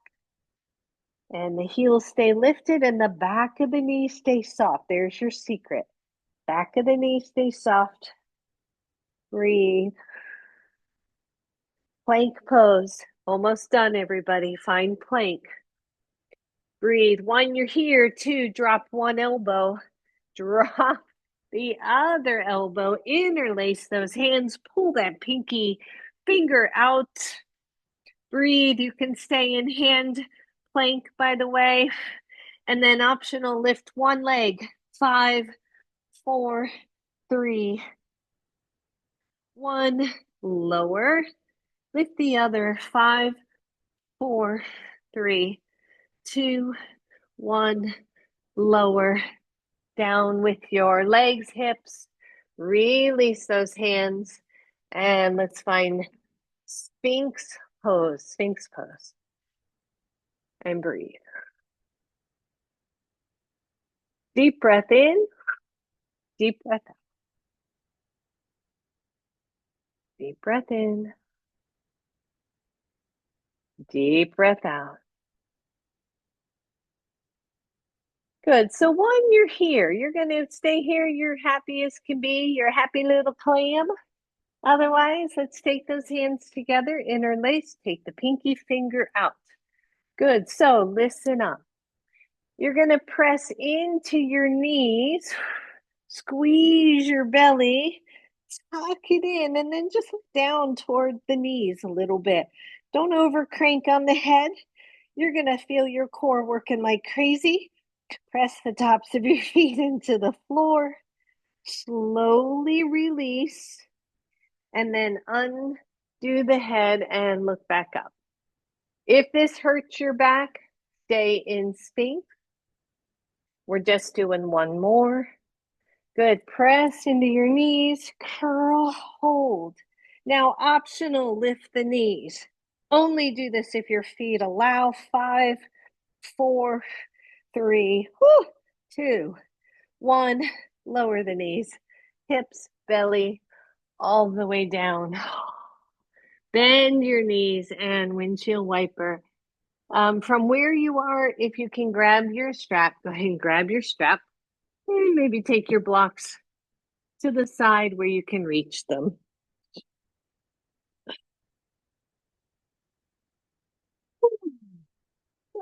and the heels stay lifted and the back of the knee stays soft. There's your secret. Back of the knee stays soft. Breathe. Plank pose. Almost done, everybody. Find plank. Breathe. One, you're here. Two, drop one elbow. Drop the other elbow. Interlace those hands. Pull that pinky finger out. Breathe. You can stay in hand plank, by the way. And then optional, lift one leg. 5, 4, 3, 1. Lower. Lift the other. 5, 4, 3, 2, 1. Lower. Down with your legs, hips. Release those hands. And let's find Sphinx pose. Sphinx pose. And breathe. Deep breath in. Deep breath out. Deep breath in. Deep breath out. Good. So one, you're here. You're going to stay here. You're happy as can be. You're a happy little clam. Otherwise, let's take those hands together, interlace, take the pinky finger out. Good. So listen up. You're going to press into your knees, squeeze your belly, tuck it in, and then just down toward the knees a little bit. Don't over crank on the head. You're going to feel your core working like crazy. Press the tops of your feet into the floor. Slowly release, and then undo the head and look back up. If this hurts your back, stay in Sphinx. We're just doing one more. Good. Press into your knees, curl, hold. Now, optional, lift the knees. Only do this if your feet allow. 5, 4, 3, 2, 1. Lower the knees, hips, belly, all the way down. Bend your knees and windshield wiper. From where you are, if you can grab your strap, go ahead and grab your strap. And maybe take your blocks to the side where you can reach them.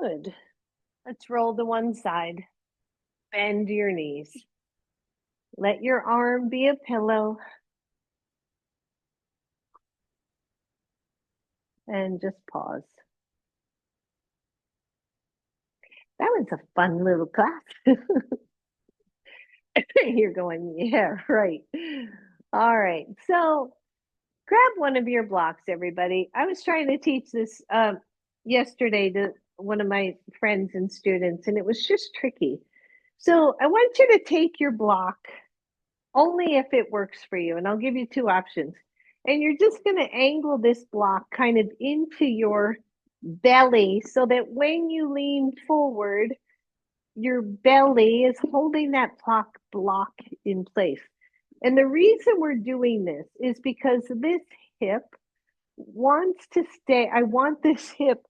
Good. Let's roll to one side. Bend your knees. Let your arm be a pillow. And just pause. That was a fun little class. You're going, yeah, right. All right. So grab one of your blocks, everybody. I was trying to teach this yesterday to one of my friends and students, and it was just tricky. So I want you to take your block only if it works for you, and I'll give you two options. And you're just going to angle this block kind of into your belly so that when you lean forward, your belly is holding that block in place. And the reason we're doing this is because this hip wants to stay, I want this hip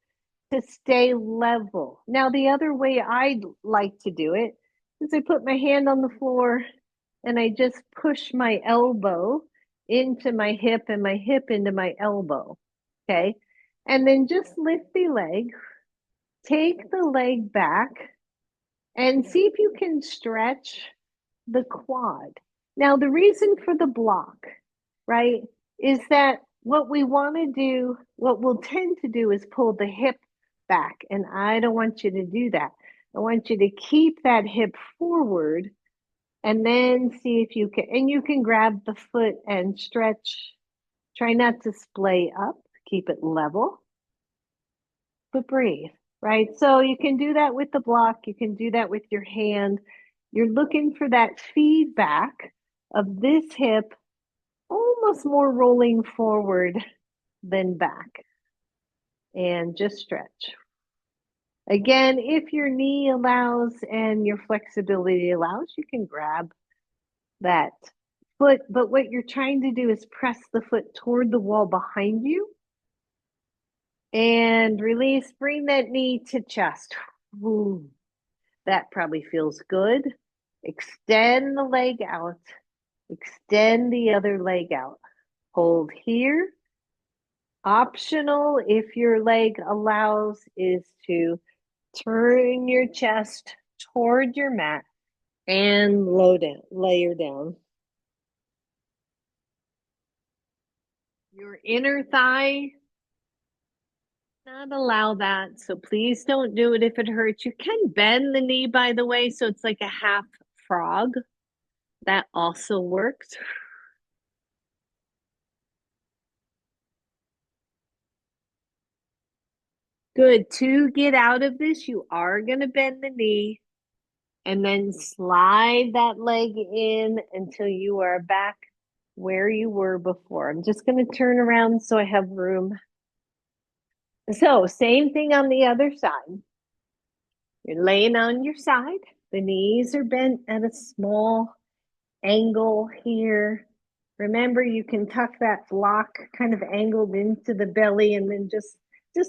to stay level. Now, the other way I like to do it is I put my hand on the floor and I just push my elbow into my hip and my hip into my elbow. Okay. And then just lift the leg, take the leg back, and see if you can stretch the quad. Now, the reason for the block, right, is that what we want to do, what we'll tend to do is pull the hip back. And I don't want you to do that. I want you to keep that hip forward and then see if you can, and you can grab the foot and stretch. Try not to splay up, keep it level, but breathe, right? So you can do that with the block, you can do that with your hand. You're looking for that feedback of this hip almost more rolling forward than back. And just stretch. Again, if your knee allows and your flexibility allows, you can grab that foot. But what you're trying to do is press the foot toward the wall behind you and release. Bring that knee to chest. Ooh, that probably feels good. Extend the leg out. Extend the other leg out. Hold here. Optional, if your leg allows, is to turn your chest toward your mat and layer down. Your inner thigh, not allow that. So please don't do it if it hurts. You can bend the knee, by the way, so it's like a half frog. That also works. Good. To get out of this, you are going to bend the knee and then slide that leg in until you are back where you were before. I'm just going to turn around so I have room. So, same thing on the other side. You're laying on your side. The knees are bent at a small angle here. Remember, you can tuck that block kind of angled into the belly and then just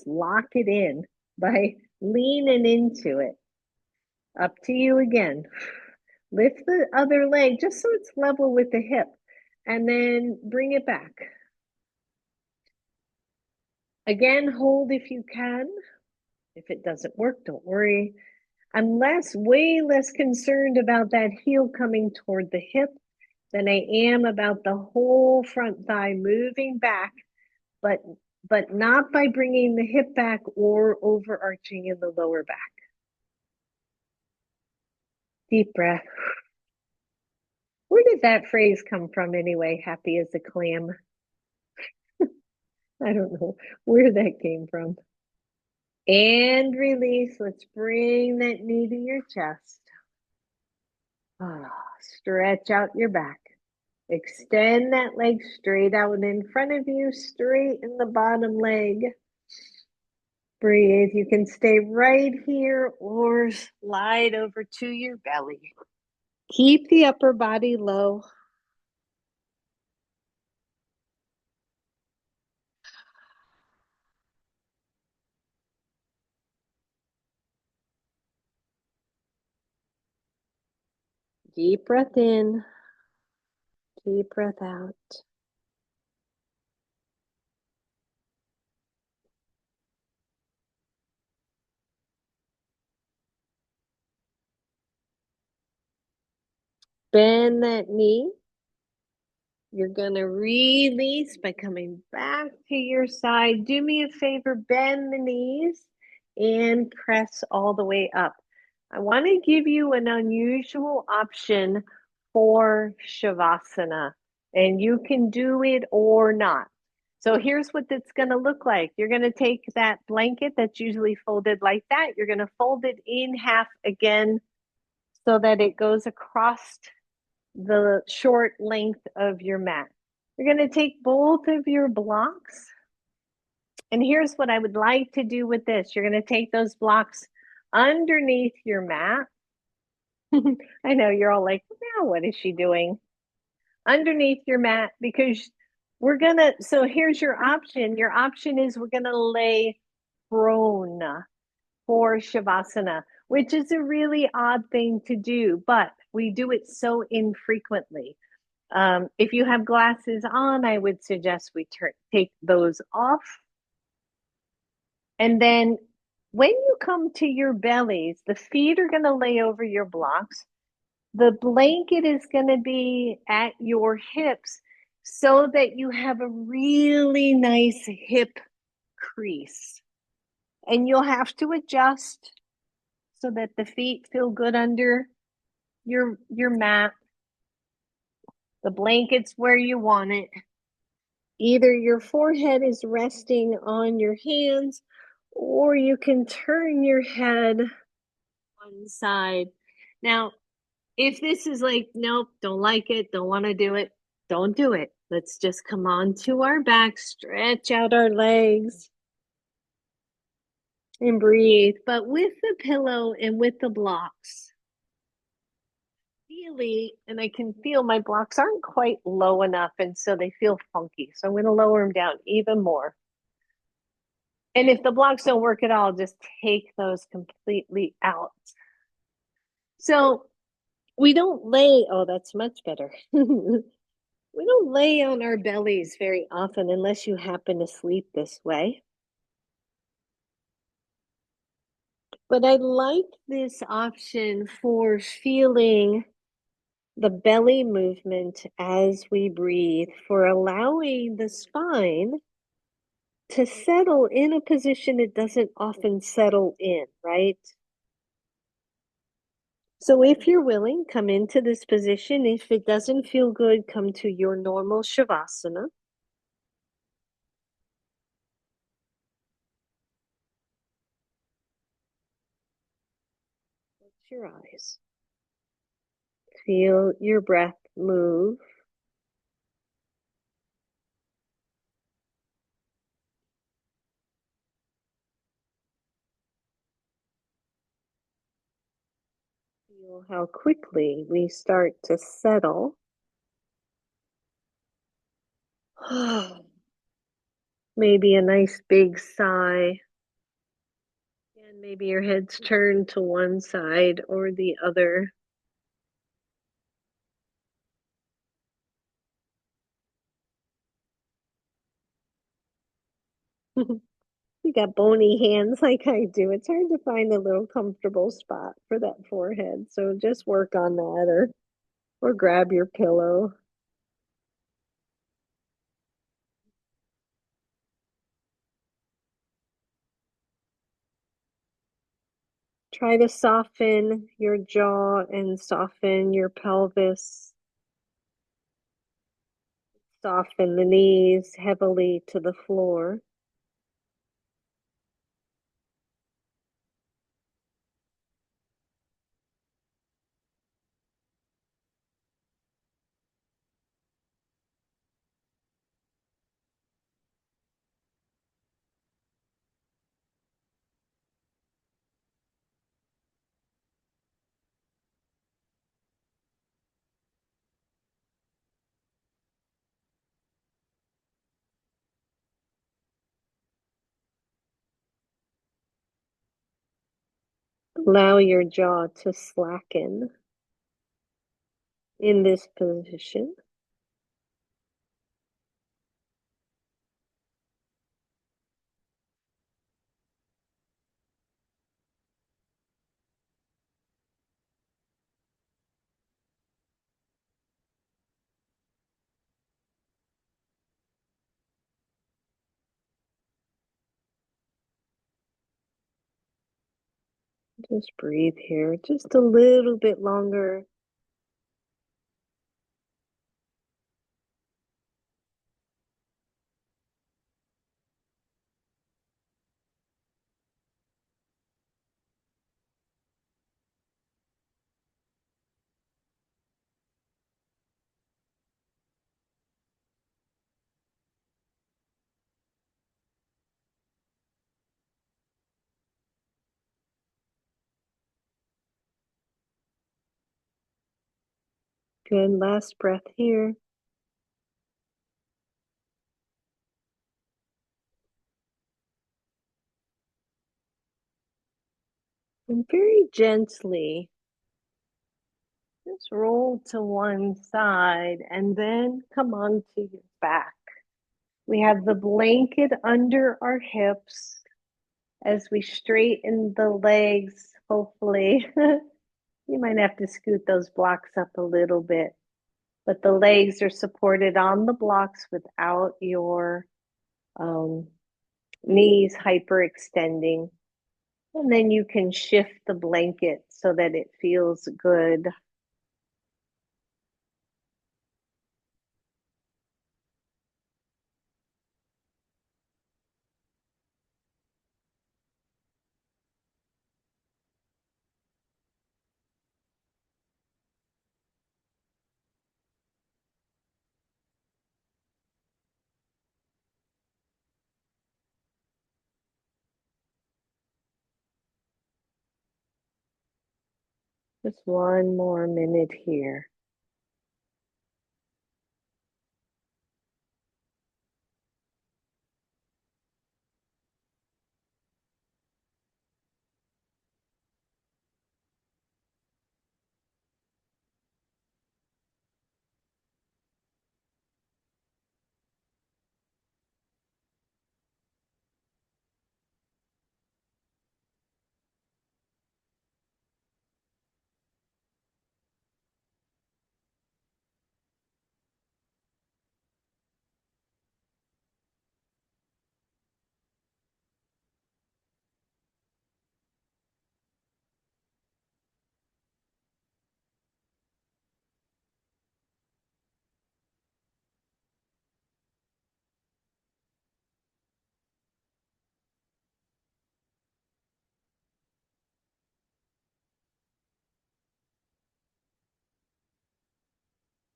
lock it in by leaning into it. Up to you again. Lift the other leg just so it's level with the hip and then bring it back. Again, hold if you can. If it doesn't work, don't worry. I'm way less concerned about that heel coming toward the hip than I am about the whole front thigh moving back, but not by bringing the hip back or overarching in the lower back. Deep breath. Where did that phrase come from anyway? Happy as a clam. I don't know where that came from. And release. Let's bring that knee to your chest. Stretch out your back. Extend that leg straight out in front of you, straighten the bottom leg. Breathe. You can stay right here or slide over to your belly. Keep the upper body low. Deep breath in. Deep breath out. Bend that knee. You're going to release by coming back to your side. Do me a favor, bend the knees and press all the way up. I want to give you an unusual option for shavasana, and you can do it or not. So here's what it's going to look like. You're going to take that blanket that's usually folded like that. You're going to fold it in half again so that it goes across the short length of your mat. You're going to take both of your blocks. And here's what I would like to do with this. You're going to take those blocks underneath your mat. I know you're all like, now what is she doing? Underneath your mat, because we're going to, so here's your option. Your option is we're going to lay prone for shavasana, which is a really odd thing to do, but we do it so infrequently. If you have glasses on, I would suggest we take those off. And then when you come to your bellies, the feet are going to lay over your blocks. The blanket is going to be at your hips so that you have a really nice hip crease. And you'll have to adjust so that the feet feel good under your mat. The blanket's where you want it. Either your forehead is resting on your hands, or you can turn your head one side. Now, if this is like, nope, don't like it, don't want to do it, don't do it. Let's just come on to our back, stretch out our legs, and breathe. But with the pillow and with the blocks, really, and I can feel my blocks aren't quite low enough, and so they feel funky. So I'm going to lower them down even more. And if the blocks don't work at all, just take those completely out. So we don't lay, oh, that's much better. We don't lay on our bellies very often unless you happen to sleep this way. But I like this option for feeling the belly movement as we breathe, for allowing the spine to settle in a position it doesn't often settle in, right? So if you're willing, come into this position. If it doesn't feel good, come to your normal shavasana. Close your eyes. Feel your breath move. Feel how quickly we start to settle. Maybe a nice big sigh. And maybe your head's turned to one side or the other. You got bony hands like I do. It's hard to find a little comfortable spot for that forehead. So just work on that, or grab your pillow. Try to soften your jaw and soften your pelvis. Soften the knees heavily to the floor. Allow your jaw to slacken in this position. Just breathe here just a little bit longer. Good, last breath here. And very gently, just roll to one side and then come onto your back. We have the blanket under our hips as we straighten the legs, hopefully. You might have to scoot those blocks up a little bit, but the legs are supported on the blocks without your um, knees hyperextending. And then you can shift the blanket so that it feels good. Just one more minute here.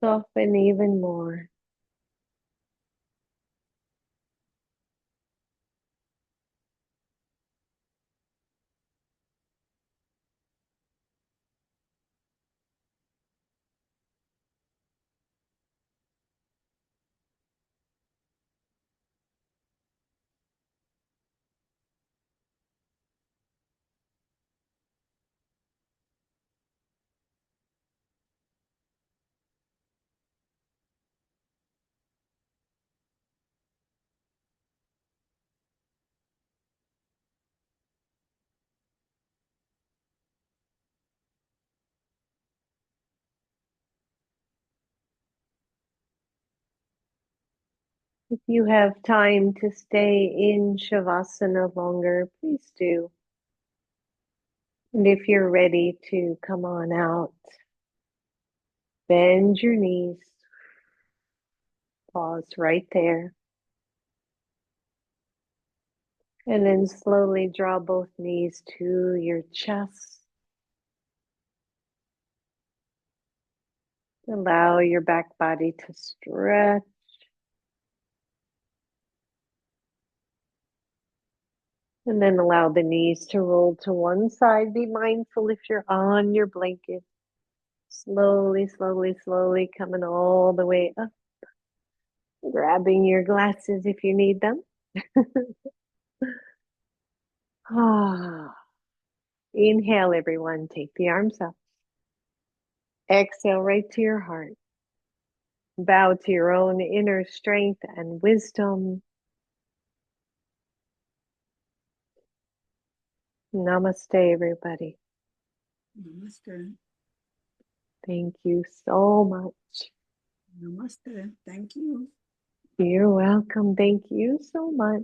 Soften even more. If you have time to stay in shavasana longer, please do. And if you're ready to come on out, bend your knees, pause right there, and then slowly draw both knees to your chest. Allow your back body to stretch. And then allow the knees to roll to one side. Be mindful if you're on your blanket. Slowly, slowly, slowly coming all the way up. Grabbing your glasses if you need them. Ah, inhale, everyone. Take the arms up. Exhale right to your heart. Bow to your own inner strength and wisdom. Namaste, everybody. Namaste. Thank you so much. Namaste. Thank you. You're welcome. Thank you so much.